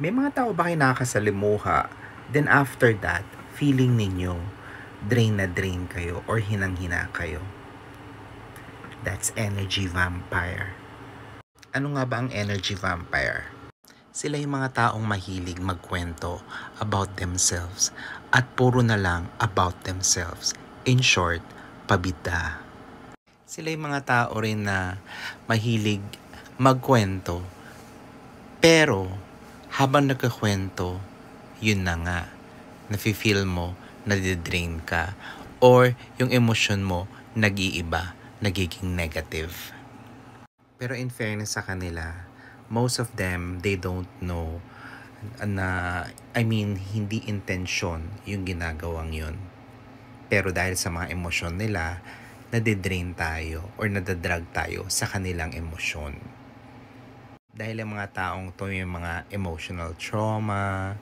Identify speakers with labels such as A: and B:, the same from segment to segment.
A: May mga tao ba kayo nakakasalimuha? Then after that, feeling ninyo, drain na drain kayo or hinang-hina kayo. That's energy vampire. Ano nga ba ang energy vampire? Sila yung mga taong mahilig magkwento about themselves at puro na lang about themselves. In short, pabida. Sila yung mga tao rin na mahilig magkwento pero habang nagkakwento, yun na nga, nafe-feel mo, nadidrain ka, or yung emosyon mo, nag-iiba, nagiging negative. Pero in fairness sa kanila, most of them, they don't know na, hindi intensyon yung ginagawang yun. Pero dahil sa mga emosyon nila, nadidrain tayo or nadadrag tayo sa kanilang emosyon. Dahil ang mga taong to yung mga emotional trauma,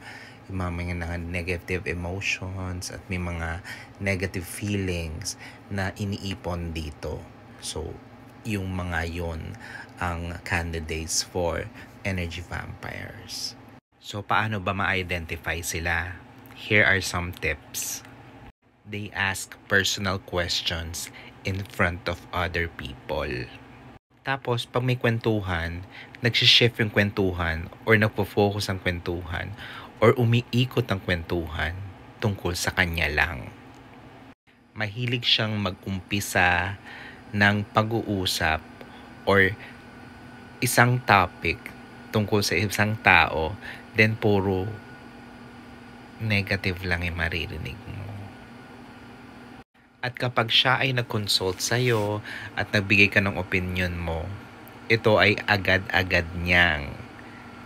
A: yung mga negative emotions at may mga negative feelings na iniipon dito. So, yung mga yon ang candidates for energy vampires. So, paano ba ma-identify sila? Here are some tips. They ask personal questions in front of other people. Tapos, pag may kwentuhan, nagsishift yung kwentuhan or nagpo-focus ang kwentuhan or umiikot ang kwentuhan tungkol sa kanya lang. Mahilig siyang mag-umpisa ng pag-uusap or isang topic tungkol sa isang tao, then puro negative lang yung maririnig mo. At kapag siya ay nag-consult sa'yo at nagbigay ka ng opinion mo, ito ay agad-agad niyang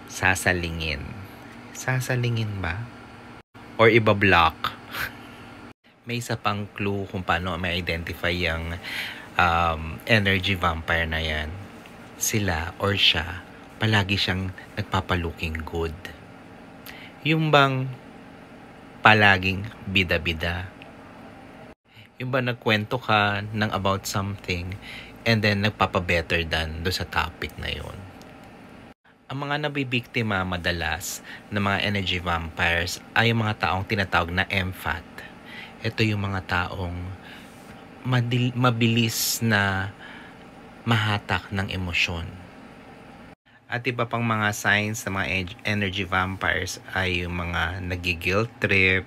A: sasalingin. Sasalingin ba? Or iba-block? May isa pang clue kung paano ma-identify yung energy vampire na yan. Sila or siya, palagi siyang nagpapalooking good. Yung bang palaging bida-bida. Yung ba nagkwento ka ng about something and then nagpapa-better than do sa topic na yon. Ang mga nabibiktima madalas ng mga energy vampires ay yung mga taong tinatawag na empath. Ito yung mga taong mabilis na mahatak ng emosyon. At iba pang mga signs ng mga energy vampires ay yung mga nagi-guilt trip,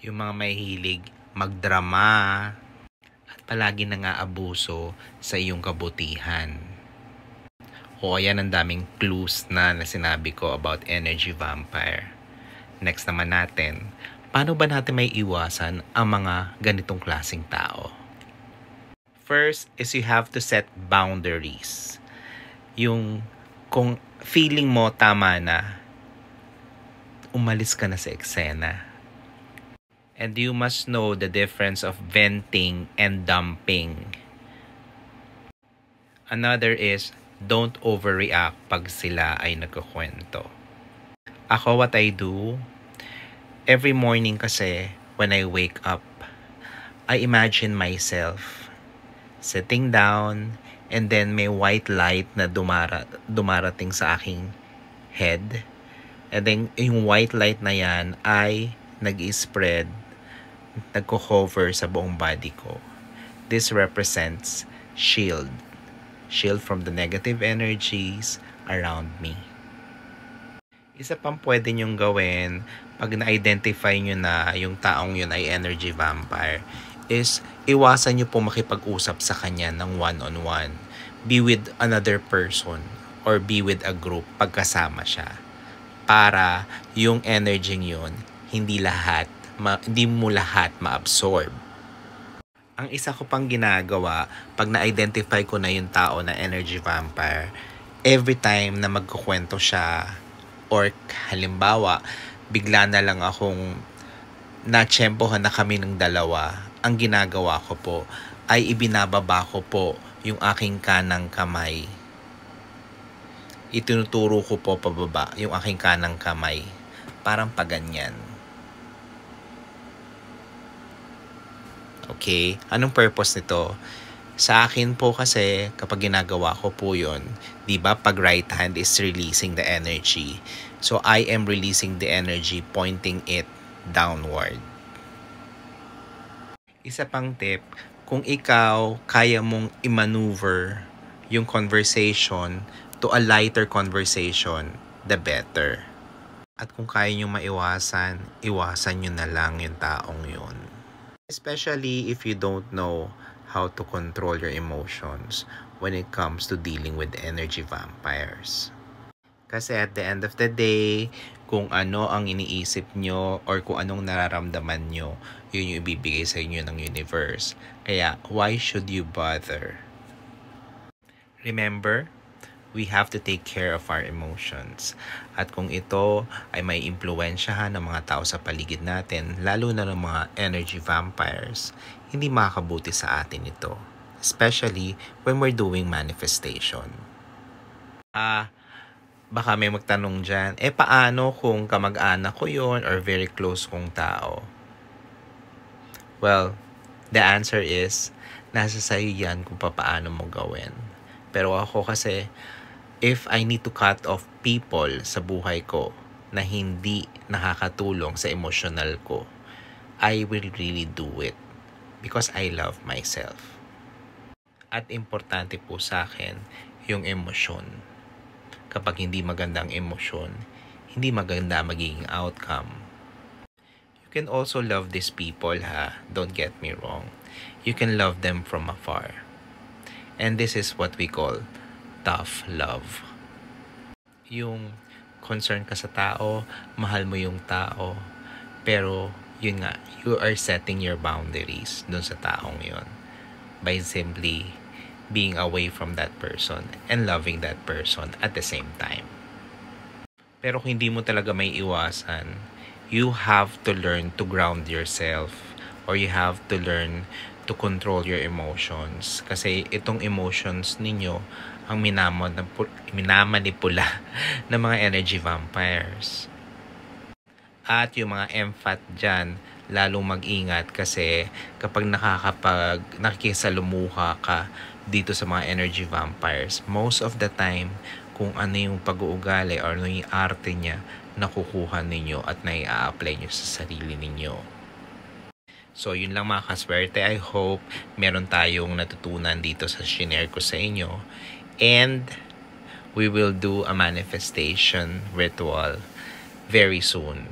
A: yung mga mahilig magdrama, at palagi nang-aabuso sa iyong kabutihan. O ayan ang daming clues na sinabi ko about energy vampire. Next naman natin, paano ba natin may iwasan ang mga ganitong klaseng tao? First is you have to set boundaries. Yung kung feeling mo tama na, umalis ka na sa eksena. And you must know the difference of venting and dumping. Another is, don't overreact pag sila ay nagkukwento. Ako, what I do, every morning kasi, when I wake up, I imagine myself sitting down and then may white light na dumarating sa aking head. And then, yung white light na yan ay nag-spread, nagko-cover sa buong body ko. This represents shield. Shield from the negative energies around me. Isa pang pwede nyong gawin pag na-identify nyo na yung taong yun ay energy vampire is iwasan nyo po makipag-usap sa kanya ng one-on-one. Be with another person or be with a group pagkasama siya. Para yung energy yun, hindi mo lahat ma-absorb. Ang isa ko pang ginagawa, pag na-identify ko na yung tao na energy vampire, every time na magkukwento siya, or halimbawa, bigla na lang akong natsyempohan na kami ng dalawa, ang ginagawa ko po ay ibinababa ko po yung aking kanang kamay. Itinuturo ko po pababa yung aking kanang kamay. Parang paganyan. Okay? Anong purpose nito? Sa akin po kasi, kapag ginagawa ko po yun, di ba pag right hand is releasing the energy. So, I am releasing the energy, pointing it downward. Isa pang tip, kung ikaw kaya mong i-maneuver yung conversation to a lighter conversation, the better. At kung kaya nyo maiwasan, iwasan nyo na lang yung taong yun. Especially if you don't know how to control your emotions when it comes to dealing with energy vampires. Kasi at the end of the day, kung ano ang iniisip nyo or kung anong nararamdaman nyo, yun yung ibibigay sa inyo ng universe. Kaya, why should you bother? Remember, we have to take care of our emotions. At kung ito ay may impluwensyahan ng mga tao sa paligid natin, lalo na ng mga energy vampires, hindi makakabuti sa atin ito. Especially when we're doing manifestation. Baka may magtanong dyan, paano kung kamag-anak ko yon or very close kong tao? Well, the answer is, nasa sa'yo yan kung paano mo gawin. Pero ako kasi, if I need to cut off people sa buhay ko na hindi nakakatulong sa emotional ko, I will really do it because I love myself. At importante po sa akin yung emosyon. Kapag hindi magandang emosyon, hindi maganda magiging outcome. You can also love these people, ha? Don't get me wrong. You can love them from afar. And this is what we call tough love. Yung concern ka sa tao, mahal mo yung tao, pero yun nga, you are setting your boundaries dun sa taong yun by simply being away from that person and loving that person at the same time. Pero kung hindi mo talaga may iwasan, you have to learn to ground yourself or you have to learn to control your emotions. Kasi itong emotions ninyo ang minamanipula ng mga energy vampires. At yung mga empath dyan, lalong mag-ingat kasi kapag nakikisalumuha ka dito sa mga energy vampires, most of the time, kung ano yung pag-uugali or ano yung arte niya, nakukuha ninyo at nai-apply nyo sa sarili ninyo. So, yun lang mga kaswerte. I hope meron tayong natutunan dito sa shinare ko sa inyo. And we will do a manifestation ritual very soon.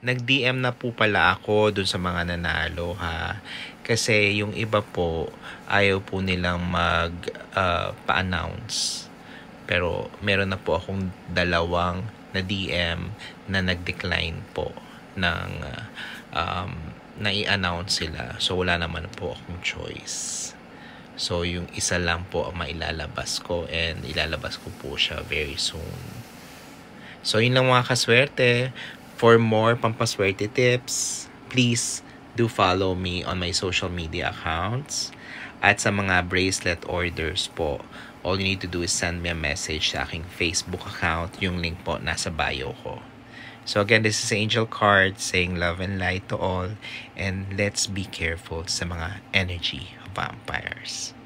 A: Nag-DM na po pala ako dun sa mga nanalo, ha. Kasi yung iba po, ayaw po nilang pa-announce. Pero meron na po akong dalawang na DM na nag-decline po ng na i-announce sila. So, wala naman po akong choice. So, yung isa lang po ang mailalabas ko and ilalabas ko po siya very soon. So, yun lang mga kaswerte. For more pampaswerte tips, please do follow me on my social media accounts. At sa mga bracelet orders po, all you need to do is send me a message sa aking Facebook account. Yung link po nasa bio ko. So again, this is Angel Card saying love and light to all. And let's be careful sa mga energy vampires.